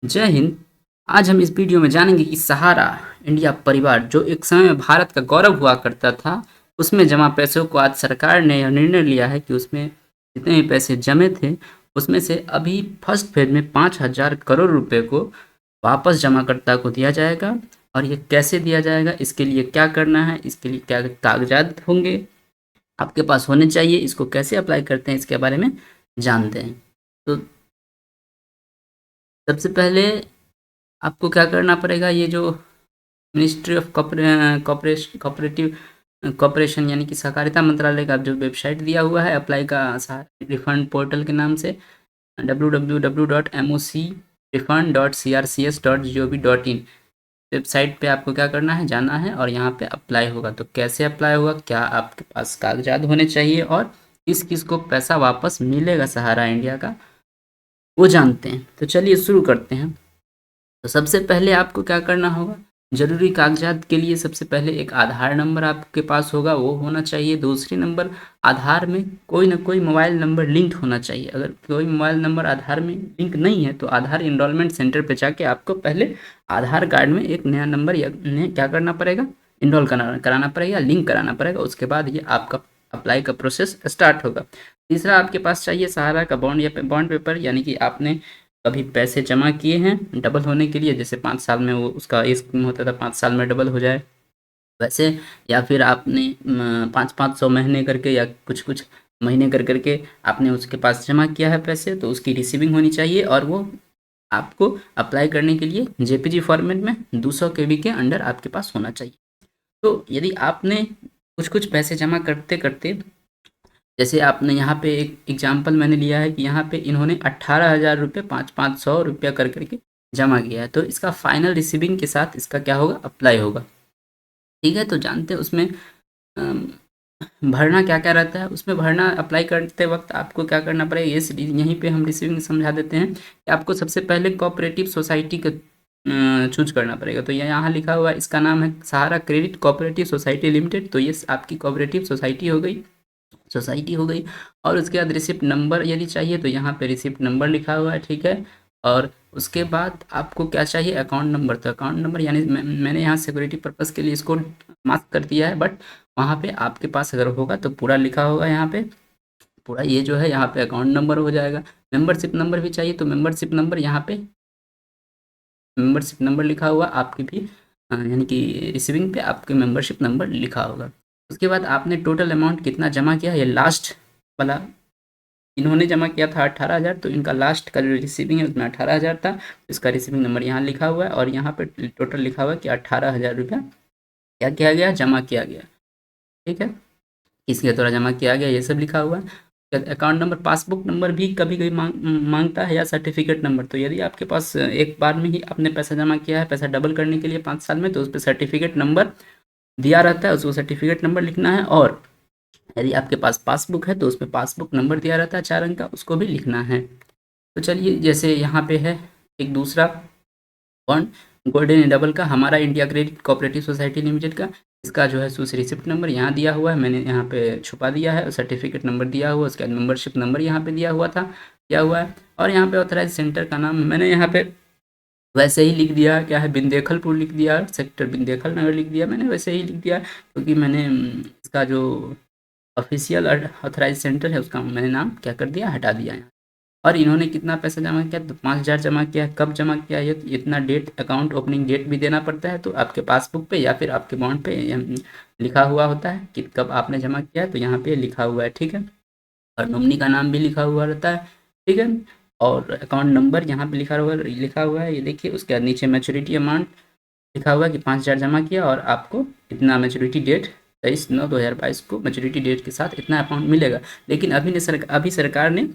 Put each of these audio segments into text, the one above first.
जय हिंद। आज हम इस वीडियो में जानेंगे कि सहारा इंडिया परिवार जो एक समय में भारत का गौरव हुआ करता था, उसमें जमा पैसों को आज सरकार ने यह निर्णय लिया है कि उसमें जितने भी पैसे जमे थे, उसमें से अभी फर्स्ट फेज में 5,000 करोड़ रुपए को वापस जमाकर्ता को दिया जाएगा। और ये कैसे दिया जाएगा, इसके लिए क्या करना है, इसके लिए क्या कागजात होंगे, आपके पास होने चाहिए, इसको कैसे अप्लाई करते हैं, इसके बारे में जानते हैं। तो सबसे पहले आपको क्या करना पड़ेगा, ये जो मिनिस्ट्री ऑफ कॉपरेटिव कॉपरेशन यानी कि सहकारिता मंत्रालय का जो वेबसाइट दिया हुआ है अप्लाई का रिफंड पोर्टल के नाम से www.mocrefund.crcs.gov.in वेबसाइट पे आपको क्या करना है, जाना है और यहाँ पे अप्लाई होगा। तो कैसे अप्लाई होगा, क्या आपके पास कागजात होने चाहिए और किस किस को पैसा वापस मिलेगा सहारा इंडिया का, वो जानते हैं। तो चलिए शुरू करते हैं। तो सबसे पहले आपको क्या करना होगा, ज़रूरी कागजात के लिए सबसे पहले एक आधार नंबर आपके पास होगा, वो होना चाहिए। दूसरी नंबर, आधार में कोई ना कोई मोबाइल नंबर लिंक होना चाहिए। अगर कोई मोबाइल नंबर आधार में लिंक नहीं है तो आधार इनरोलमेंट सेंटर पे जाके आपको पहले आधार कार्ड में एक नया नंबर या क्या करना पड़ेगा, इनरोल कराना पड़ेगा, लिंक कराना पड़ेगा। उसके बाद ये आपका अप्लाई का प्रोसेस स्टार्ट होगा। तीसरा, आपके पास चाहिए सहारा का बॉन्ड या बॉन्ड पेपर, यानी कि आपने कभी पैसे जमा किए हैं डबल होने के लिए, जैसे 5 साल में वो उसका एक स्कीम होता था 5 साल में डबल हो जाए वैसे, या फिर आपने 5-5 सौ महीने करके या कुछ कुछ महीने कर करके आपने उसके पास जमा किया है पैसे, तो उसकी रिसीविंग होनी चाहिए और वो आपको अप्लाई करने के लिए जेपीजी फॉर्मेट में 200 केबी के अंडर आपके पास होना चाहिए। तो यदि आपने कुछ कुछ पैसे जमा करते करते, जैसे आपने यहाँ पे एक एग्जांपल मैंने लिया है कि यहाँ पे इन्होंने 18,000 रुपये 5-5 सौ रुपया कर करके जमा किया है, तो इसका फाइनल रिसीविंग के साथ इसका क्या होगा, अप्लाई होगा। ठीक है, तो जानते हैं उसमें अम, भरना क्या क्या रहता है। उसमें भरना अप्लाई करते वक्त आपको क्या करना पड़ेगा, यहीं पे हम रिसीविंग समझा देते हैं कि आपको सबसे पहले कोऑपरेटिव सोसाइटी का चूज करना पड़ेगा। तो ये यहाँ लिखा हुआ है, इसका नाम है सहारा क्रेडिट कोऑपरेटिव सोसाइटी लिमिटेड। तो ये आपकी कोऑपरेटिव सोसाइटी हो गई। और उसके बाद रिसिप्ट नंबर यदि चाहिए तो यहाँ पे रिसिप्ट नंबर लिखा हुआ है, ठीक है। और उसके बाद आपको क्या चाहिए, अकाउंट नंबर। तो अकाउंट नंबर यानी मैंने यहाँ सिक्योरिटी पर्पज़ के लिए इसको मार्क कर दिया है, बट वहाँ पे आपके पास अगर होगा तो पूरा लिखा होगा यहाँ पे, पूरा ये जो है यहाँ पे अकाउंट नंबर हो जाएगा। मेंबरशिप नंबर भी चाहिए तो मेंबरशिप नंबर यहाँ पे मेंबरशिप नंबर लिखा हुआ आपकी भी यानी कि रिसीविंग पे आपके मेंबरशिप नंबर लिखा होगा। उसके बाद आपने टोटल अमाउंट कितना जमा किया, ये लास्ट वाला इन्होंने जमा किया था 18,000, तो इनका लास्ट का जो रिसीविंग है उसमें 18,000 था। इसका रिसीविंग नंबर यहाँ लिखा हुआ है और यहाँ पे टोटल लिखा हुआ है कि 18,000 रुपया क्या किया गया, जमा किया गया। ठीक है, किसके द्वारा जमा किया गया ये सब लिखा हुआ है। अकाउंट नंबर, पासबुक नंबर भी कभी कभी मांगता है, या सर्टिफिकेट नंबर। तो यदि आपके पास एक बार में ही आपने पैसा जमा किया है, पैसा डबल करने के लिए 5 साल में, तो उस पर सर्टिफिकेट नंबर दिया रहता है, उसको सर्टिफिकेट नंबर लिखना है। और यदि आपके पास पासबुक है तो उसमें पासबुक नंबर दिया रहता है 4 अंक का, उसको भी लिखना है। तो चलिए, जैसे यहाँ पे है एक दूसरा बॉन्ड गोल्डन डबल का, हमारा India credit cooperative society limited का। इसका जो है सूस रिसिप्ट नंबर यहाँ दिया हुआ है, मैंने यहाँ पे छुपा दिया है, और सर्टिफिकेट नंबर दिया हुआ, उसके बाद मेंबरशिप नंबर यहाँ पे दिया हुआ है। और यहाँ पे ऑथराइज सेंटर का नाम मैंने यहाँ पे वैसे ही लिख दिया, क्या है, बिंदेखलपुर लिख दिया, सेक्टर बिंदेखल नगर लिख दिया, मैंने वैसे ही लिख दिया क्योंकि मैंने इसका जो ऑफिशियल ऑथराइज सेंटर है उसका मैंने नाम क्या कर दिया, हटा दिया है। और इन्होंने कितना पैसा जमा किया, तो 5,000 जमा किया। कब जमा किया, ये इतना डेट, अकाउंट ओपनिंग डेट भी देना पड़ता है, तो आपके पासबुक पे या फिर आपके बॉन्ड पे लिखा हुआ होता है कि कब आपने जमा किया है, तो यहाँ पे लिखा हुआ है, ठीक है। और नॉमिनी का नाम भी लिखा हुआ रहता है, ठीक है। और अकाउंट नंबर यहाँ पे लिखा हुआ है, ये देखिए। उसके बाद नीचे मैच्योरिटी अमाउंट लिखा हुआ है कि 5,000 जमा किया और आपको इतना मैच्योरिटी डेट 23/9/2022 को मैच्योरिटी डेट के साथ इतना अमाउंट मिलेगा। लेकिन अभी सरकार ने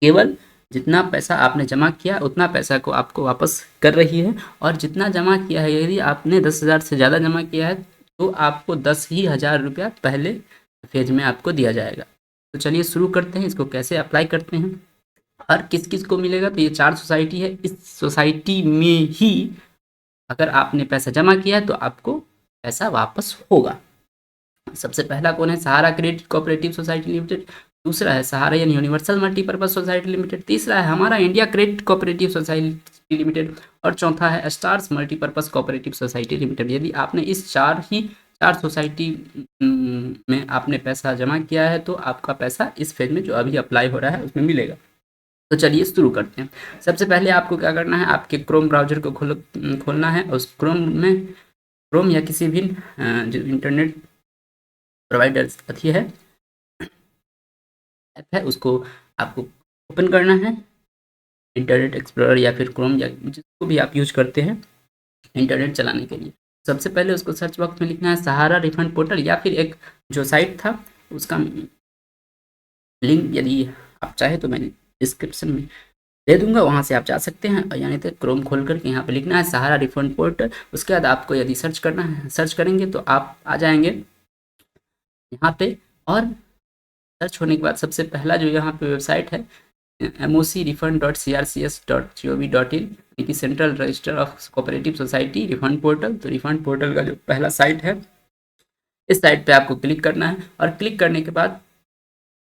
केवल जितना पैसा आपने जमा किया उतना पैसा को आपको वापस कर रही है। और जितना जमा किया है, यदि आपने 10,000 से ज़्यादा जमा किया है तो आपको 10,000 रुपया पहले फेज में आपको दिया जाएगा। तो चलिए शुरू करते हैं, इसको कैसे अप्लाई करते हैं और किस किस को मिलेगा। तो ये 4 सोसाइटी है, इस सोसाइटी में ही अगर आपने पैसा जमा किया है तो आपको पैसा वापस होगा। सबसे पहला कौन है, सहारा क्रेडिट कोऑपरेटिव सोसाइटी लिमिटेड। दूसरा है सहारा यानी यूनिवर्सल मल्टीपर्पज सोसाइटी लिमिटेड। तीसरा है हमारा इंडिया क्रेडिट कोऑपरेटिव लिमिटेड, और चौथा है stars multipurpose cooperative society limited. यदि आपने इस चार सोसाइटी में आपने पैसा जमा किया है तो आपका पैसा इस फेज में जो अभी अप्लाई हो रहा है उसमें मिलेगा। तो चलिए शुरू करते हैं। सबसे पहले आपको क्या करना है, आपके क्रोम ब्राउजर को खोलना है। उस क्रोम या किसी भी जो इंटरनेट प्रोवाइडर अथी है ऐप है उसको आपको ओपन करना है, इंटरनेट एक्सप्लोरर या फिर क्रोम या जिसको भी आप यूज करते हैं इंटरनेट चलाने के लिए। सबसे पहले उसको सर्च बॉक्स में लिखना है सहारा रिफंड पोर्टल, या फिर एक जो साइट था उसका लिंक यदि आप चाहे तो मैं डिस्क्रिप्शन में दे दूंगा, वहाँ से आप जा सकते हैं। यानी तो क्रोम खोल करके यहाँ पे लिखना है सहारा रिफंड पोर्टल। उसके बाद आपको यदि सर्च करना है, सर्च करेंगे तो आप आ जाएंगे यहाँ पे, और सर्च होने के बाद सबसे पहला जो यहाँ पे वेबसाइट है mocrefund.crcs.gov.in यानी कि central register of cooperative society refund portal. तो रिफंड पोर्टल का जो पहला साइट है इस साइट पे आपको क्लिक करना है, और क्लिक करने के बाद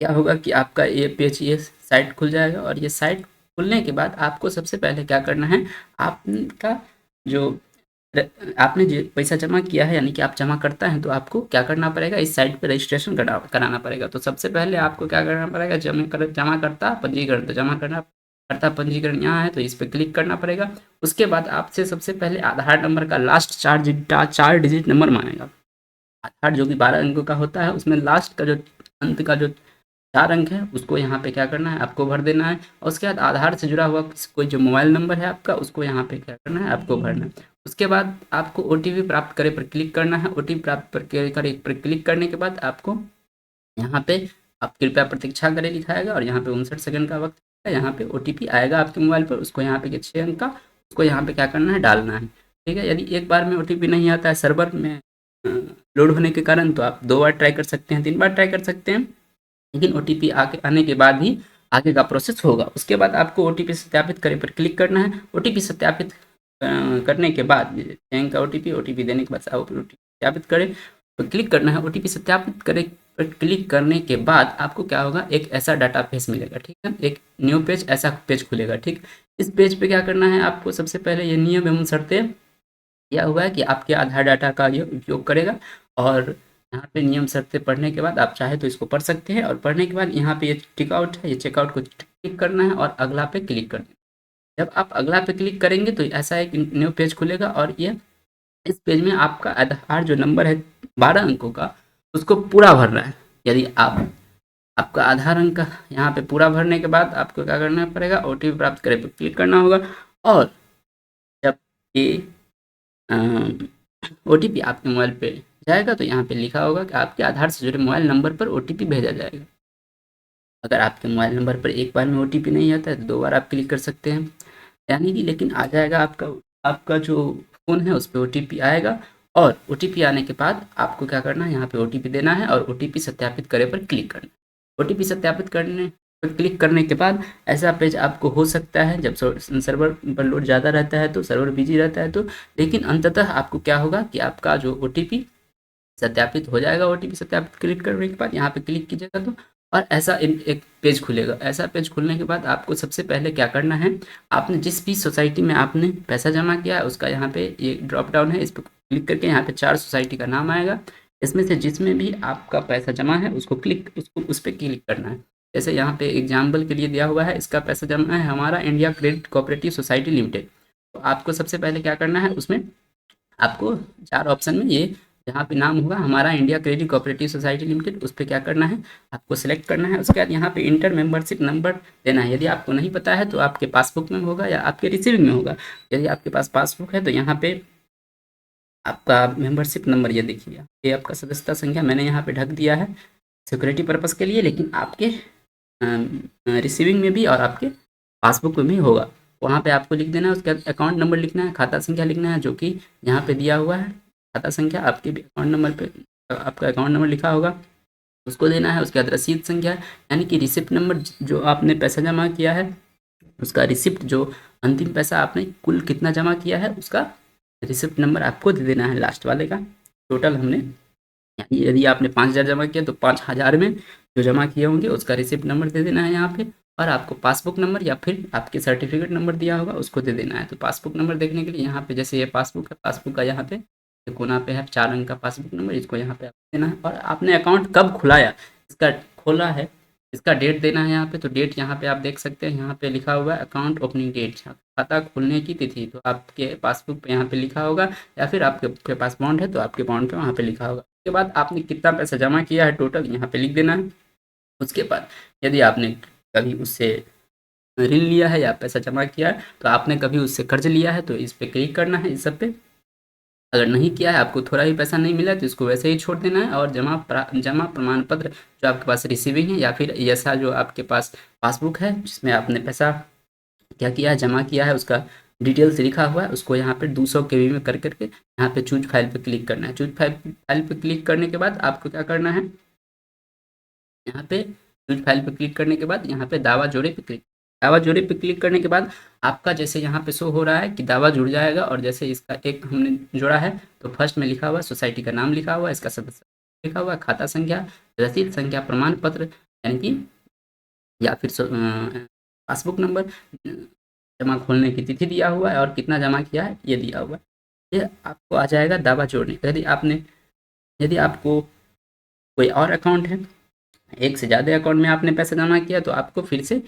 क्या होगा कि आपका ये पेज, ये साइट खुल जाएगा। और ये साइट खुलने के बाद आपको सबसे पहले क्या करना है, आपका जो आपने जो पैसा जमा किया है यानी कि आप जमा करता है तो आपको क्या करना पड़ेगा, इस साइट पे रजिस्ट्रेशन कराना पड़ेगा। तो सबसे पहले आपको क्या करना पड़ेगा, जमा करता पंजीकरण, तो जमा करता पंजीकरण यहाँ है तो इस पर क्लिक करना पड़ेगा। उसके बाद आपसे सबसे पहले आधार नंबर का लास्ट 4 डिजिट नंबर मांगेगा। आधार जो कि 12 अंकों का होता है उसमें लास्ट का जो अंत का जो 4 अंक है उसको यहाँ पे क्या करना है, आपको भर देना है। और उसके बाद आधार से जुड़ा हुआ कोई जो मोबाइल नंबर है आपका उसको यहाँ पे क्या करना है, आपको भरना है। उसके बाद आपको OTP प्राप्त करे पर क्लिक करना है। OTP प्राप्त करे पर क्लिक करने के बाद आपको यहाँ पे आप कृपया प्रतीक्षा करें लिखाएगा, और यहाँ पे 59 सेकंड का वक्त है। यहाँ पे OTP आएगा आपके मोबाइल पर, उसको यहाँ पे 6 अंक का उसको यहाँ पे क्या करना है, डालना है। ठीक है, यदि एक बार में OTP नहीं आता है सर्वर में लोड होने के कारण तो आप 2 बार ट्राई कर सकते हैं, 3 बार ट्राई कर सकते हैं, लेकिन OTP आने के बाद ही आगे का प्रोसेस होगा। उसके बाद आपको OTP सत्यापित करे पर क्लिक करना है। OTP सत्यापित करने के बाद बैंक का OTP देने के बाद आप OTP सत्यापित करें तो क्लिक करना है। OTP सत्यापित करे पर क्लिक करने के बाद आपको क्या होगा, एक ऐसा डाटा पेज मिलेगा। ठीक है, एक न्यू पेज, ऐसा पेज खुलेगा। ठीक, इस पेज पे क्या करना है आपको, सबसे पहले ये नियम एवं शर्तें दिया हुआ है कि आपके आधार डाटा का ये उपयोग करेगा, और यहाँ पे नियम शर्तें पढ़ने के बाद आप चाहे तो इसको पढ़ सकते हैं। और पढ़ने के बाद यहाँ पे ये टिकआउट है, ये चेकआउट को क्लिक करना है और अगला पे क्लिक करना है। जब आप अगला पे क्लिक करेंगे तो ऐसा एक न्यू पेज खुलेगा, और ये इस पेज में आपका आधार जो नंबर है 12 अंकों का उसको पूरा भरना है। यदि आपका आधार अंक यहाँ पे पूरा भरने के बाद आपको क्या करना पड़ेगा, OTP प्राप्त करे पर क्लिक करना होगा। और जब ये OTP आपके मोबाइल पे जाएगा तो यहाँ पे लिखा होगा कि आपके आधार से जुड़े मोबाइल नंबर पर OTP भेजा जाएगा। अगर आपके मोबाइल नंबर पर एक बार में OTP नहीं आता है तो 2 बार आप क्लिक कर सकते हैं, यानी कि लेकिन आ जाएगा आपका जो फ़ोन है उस पर OTP आएगा। और OTP आने के बाद आपको क्या करना है, यहाँ पे OTP देना है और OTP सत्यापित करे पर क्लिक करना है। OTP सत्यापित करने पर क्लिक करने के बाद ऐसा पेज आपको हो सकता है जब सर्वर पर लोड ज़्यादा रहता है तो सर्वर बिजी रहता है तो, लेकिन अंततः आपको क्या होगा कि आपका जो OTP सत्यापित हो जाएगा। OTP सत्यापित क्लिक करने के बाद यहाँ पे क्लिक कीजिएगा तो, और ऐसा एक पेज खुलेगा। ऐसा पेज खुलने के बाद आपको सबसे पहले क्या करना है, आपने जिस भी सोसाइटी में आपने पैसा जमा किया है उसका यहाँ पे ये ड्रॉप डाउन है, इस पर क्लिक करके यहाँ पे 4 सोसाइटी का नाम आएगा। इसमें से जिसमें भी आपका पैसा जमा है उस पर क्लिक करना है। जैसे यहाँ पे एग्जाम्पल के लिए दिया हुआ है, इसका पैसा जमा है हमारा India credit cooperative society limited. तो आपको सबसे पहले क्या करना है, उसमें आपको 4 ऑप्शन में ये जहाँ पे नाम होगा हमारा India credit cooperative society limited उस पर क्या करना है, आपको सेलेक्ट करना है। उसके बाद यहाँ पे इंटर मेंबरशिप नंबर देना है। यदि आपको नहीं पता है तो आपके पासबुक में होगा या आपके रिसीविंग में होगा। यदि आपके पास पासबुक है तो यहाँ पे आपका मेंबरशिप नंबर ये देखिए, ये आपका सदस्यता संख्या मैंने यहाँ पे ढक दिया है सिक्योरिटी पर्पज़ के लिए, लेकिन आपके रिसीविंग में भी और आपके पासबुक में भी होगा। वहाँ पे आपको लिख देना है। उसके बाद अकाउंट नंबर लिखना है, खाता संख्या लिखना है जो कि यहाँ पे दिया हुआ है। खाता संख्या आपके अकाउंट नंबर पे आपका अकाउंट नंबर लिखा होगा उसको देना है। उसके बाद रसीद संख्या यानी कि रिसिप्ट नंबर, जो आपने पैसा जमा किया है उसका रिसिप्ट, जो अंतिम पैसा आपने कुल कितना जमा किया है उसका रिसिप्ट नंबर आपको दे देना है लास्ट वाले का। टोटल हमने, यानी यदि आपने 5,000 जमा किया तो 5,000 में जो जमा किए होंगे उसका रिसिप्ट नंबर दे देना है यहाँ पे। और आपको पासबुक नंबर या फिर आपके सर्टिफिकेट नंबर दिया होगा उसको दे देना है। तो पासबुक नंबर देखने के लिए यहाँ पे जैसे ये पासबुक है, पासबुक का यहाँ पे कोना पे है 4 अंक का पासबुक नंबर, इसको यहाँ पे आपको देना है। और आपने अकाउंट कब खुलाया, इसका खोला है, इसका डेट देना है यहाँ पे। तो डेट यहाँ पे आप देख सकते हैं, यहाँ पे लिखा हुआ है अकाउंट ओपनिंग डेट, खाता खुलने की तिथि। तो आपके पासबुक पे यहाँ पे लिखा होगा, या फिर आपके पास बॉन्ड है तो आपके बॉन्ड पे वहाँ पे लिखा होगा। उसके बाद आपने कितना पैसा जमा किया है टोटल यहाँ पे लिख देना है। उसके बाद यदि आपने कभी उससे ऋण लिया है या पैसा जमा किया है, तो आपने कभी उससे कर्ज लिया है तो इस पे क्लिक करना है, इस सब पे। अगर नहीं किया है, आपको थोड़ा भी पैसा नहीं मिला है, तो इसको वैसे ही छोड़ देना है। और जमा प्रमाण पत्र जो आपके पास रिसीविंग है, या फिर ऐसा जो आपके पास पासबुक है जिसमें आपने पैसा क्या किया है, जमा किया है, उसका डिटेल्स लिखा हुआ है, उसको यहाँ पे 200 KB में कर करके यहाँ पे चूज फाइल पे क्लिक करना है। चूज फाइल पे क्लिक करने के बाद आपको क्या करना है, यहाँ पे चूज फाइल पे क्लिक करने के बाद यहाँ पे दावा जोड़े पे क्लिक करने के बाद आपका जैसे यहाँ पे शो हो रहा है कि दावा जुड़ जाएगा। और जैसे इसका एक हमने जोड़ा है, तो फर्स्ट में लिखा हुआ सोसाइटी का नाम लिखा हुआ है, इसका सदस्य लिखा हुआ है, खाता संख्या, रसीद संख्या, प्रमाण पत्र यानी कि या फिर पासबुक नंबर, जमा खोलने की तिथि दिया हुआ है और कितना जमा किया है ये दिया हुआ है। ये आपको आ जाएगा दावा जोड़ने। यदि आपको कोई और अकाउंट है, एक से ज़्यादा अकाउंट में आपने पैसा जमा किया, तो आपको फिर से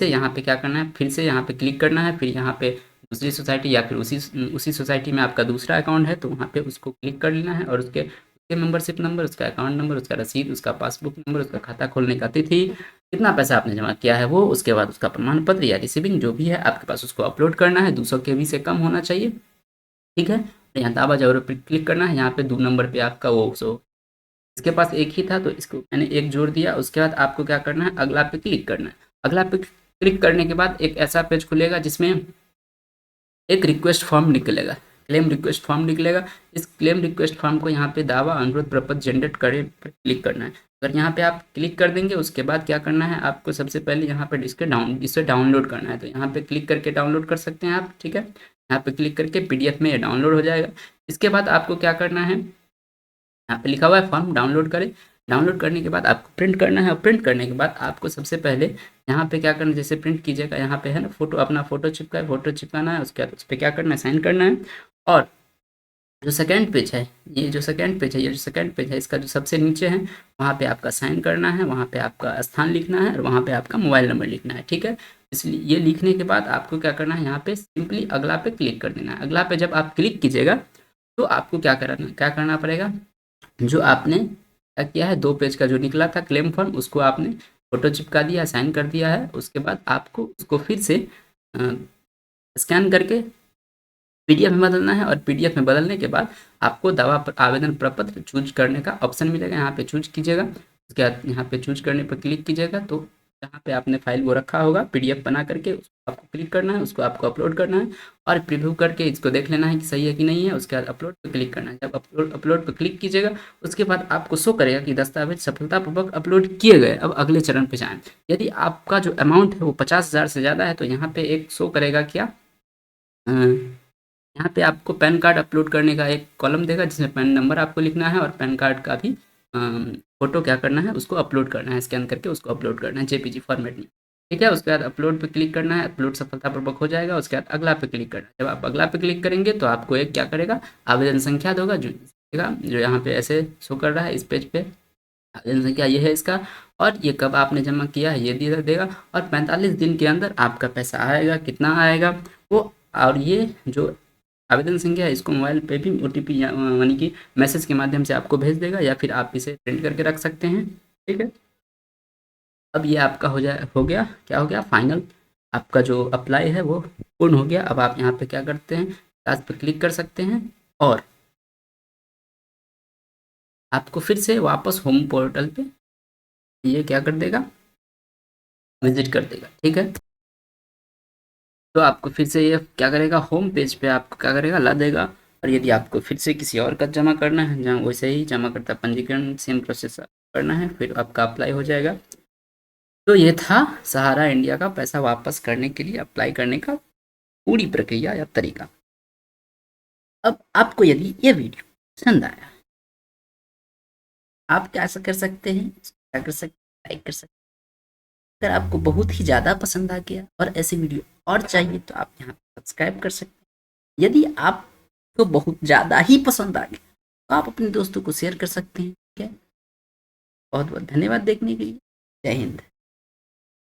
यहाँ पे क्या करना है, फिर से यहाँ पे क्लिक करना है। फिर यहाँ पे दूसरी सोसाइटी या फिर उसी सोसाइटी में आपका दूसरा अकाउंट है, तो वहाँ पे उसको क्लिक कर लेना है। और उसके मेंबरशिप नंबर, उसका अकाउंट नंबर, उसका रसीद, उसका पासबुक नंबर, उसका खाता खोलने का तिथि, कितना पैसा आपने जमा किया है वो, उसके बाद उसका प्रमाण पत्र या रिसीविंग जो भी है आपके पास, उसको अपलोड करना है। 200 KB से कम होना चाहिए, ठीक है। यहाँ दावा जरूर पे क्लिक करना है, यहाँ पे 2 नंबर पे आपका वो इसके पास एक ही था तो इसको मैंने एक जोड़ दिया। उसके बाद आपको क्या करना है, अगला पे क्लिक करना है। अगला पे क्लिक करने के बाद एक ऐसा पेज खुलेगा जिसमें एक रिक्वेस्ट फॉर्म निकलेगा, क्लेम रिक्वेस्ट फॉर्म निकलेगा। इस क्लेम रिक्वेस्ट फॉर्म को यहाँ पे दावा अनुरोध प्रपत्र जनरेट करे पर क्लिक करना है। अगर यहाँ पे आप क्लिक कर देंगे, उसके बाद क्या करना है, आपको सबसे पहले यहाँ पे इसे डाउनलोड करना है। तो यहाँ पे क्लिक करके डाउनलोड कर सकते हैं आप, ठीक है। यहाँ पे क्लिक करके PDF में ये डाउनलोड हो जाएगा। इसके बाद आपको क्या करना है, यहाँ पे लिखा हुआ है फॉर्म डाउनलोड करें। डाउनलोड करने के बाद आपको प्रिंट करना है, और प्रिंट करने के बाद आपको सबसे पहले यहाँ पे क्या करना है, जैसे प्रिंट कीजिएगा यहाँ पे है ना फोटो, अपना फोटो चिपकाना है। उसके बाद उस पर क्या करना है, साइन करना है। और जो सेकंड पेज है, ये जो सेकंड पेज है, इसका जो सबसे नीचे है, वहाँ पे आपका साइन करना है, वहाँ पे आपका स्थान लिखना है, और वहाँ पे आपका मोबाइल नंबर लिखना है, ठीक है। इसलिए ये लिखने के बाद आपको क्या करना है, यहाँ पे सिंपली अगला पे क्लिक कर देना है। अगला पे जब आप क्लिक कीजिएगा, तो आपको क्या करना पड़ेगा, जो आपने क्या किया है, 2 पेज का जो निकला था क्लेम फॉर्म, उसको आपने फ़ोटो चिपका दिया, साइन कर दिया है। उसके बाद आपको उसको फिर से स्कैन करके PDF में बदलना है। और PDF में बदलने के बाद आपको आवेदन प्रपत्र चूज करने का ऑप्शन मिलेगा, यहाँ पे चूज कीजिएगा। उसके बाद यहाँ पे चूज करने पर क्लिक कीजिएगा, तो जहाँ पे आपने फाइल वो रखा होगा PDF बना करके, उसको आपको क्लिक करना है, उसको आपको अपलोड करना है। और प्रीव्यू करके इसको देख लेना है कि सही है कि नहीं है। उसके बाद अपलोड पे क्लिक करना है। जब अपलोड पे क्लिक कीजिएगा, उसके बाद आपको शो करेगा कि दस्तावेज सफलतापूर्वक अपलोड किए गए। अब अगले चरण पे जाएँ। यदि आपका जो अमाउंट है वो 50,000 से ज़्यादा है, तो यहाँ पे एक शो करेगा क्या, यहाँ पे आपको पैन कार्ड अपलोड करने का एक कॉलम देगा, जिसमें पैन नंबर आपको लिखना है, और पैन कार्ड का भी फोटो क्या करना है, उसको अपलोड करना है, स्कैन करके उसको अपलोड करना है JPG फॉर्मेट में, ठीक है। उसके बाद अपलोड पे क्लिक करना है, अपलोड सफलतापूर्वक हो जाएगा। उसके बाद अगला पे क्लिक करना है। जब आप अगला पे क्लिक करेंगे, तो आपको एक क्या करेगा, आवेदन संख्या देगा, जो यहाँ पे ऐसे शो कर रहा है इस पेज पे। आवेदन संख्या ये है इसका, और ये कब आपने जमा किया है ये देगा। और 45 दिन के अंदर आपका पैसा आएगा, कितना आएगा वो। और ये जो आवेदन संख्या है, इसको मोबाइल पे भी OTP यानी कि मैसेज के माध्यम से आपको भेज देगा, या फिर आप इसे प्रिंट करके रख सकते हैं, ठीक है। अब ये आपका हो गया, क्या हो गया, फाइनल। आपका जो अप्लाई है वो पूर्ण हो गया। अब आप यहाँ पे क्या करते हैं, टास्क पे क्लिक कर सकते हैं, और आपको फिर से वापस होम पोर्टल पे ये क्या कर देगा, विजिट कर देगा, ठीक है। तो आपको फिर से ये क्या करेगा, होम पेज पे आपको क्या करेगा, ला देगा। और यदि आपको फिर से किसी और का जमा करना है, जहाँ वैसे ही जमा करता पंजीकरण सेम प्रोसेस करना है, फिर आपका अप्लाई हो जाएगा। तो ये था सहारा इंडिया का पैसा वापस करने के लिए अप्लाई करने का पूरी प्रक्रिया या तरीका। अब आपको यदि ये वीडियो पसंद आया, आप क्या कर सकते हैं, क्या कर सकते हैं, लाइक कर सकते हैं। अगर आपको बहुत ही ज़्यादा पसंद आ गया और ऐसे वीडियो और चाहिए तो आप यहाँ सब्सक्राइब कर सकते हैं। यदि आपको बहुत ज़्यादा ही पसंद आ गया तो आप अपने दोस्तों को शेयर कर सकते हैं। ठीक है, बहुत बहुत धन्यवाद देखने के लिए। जय हिंद।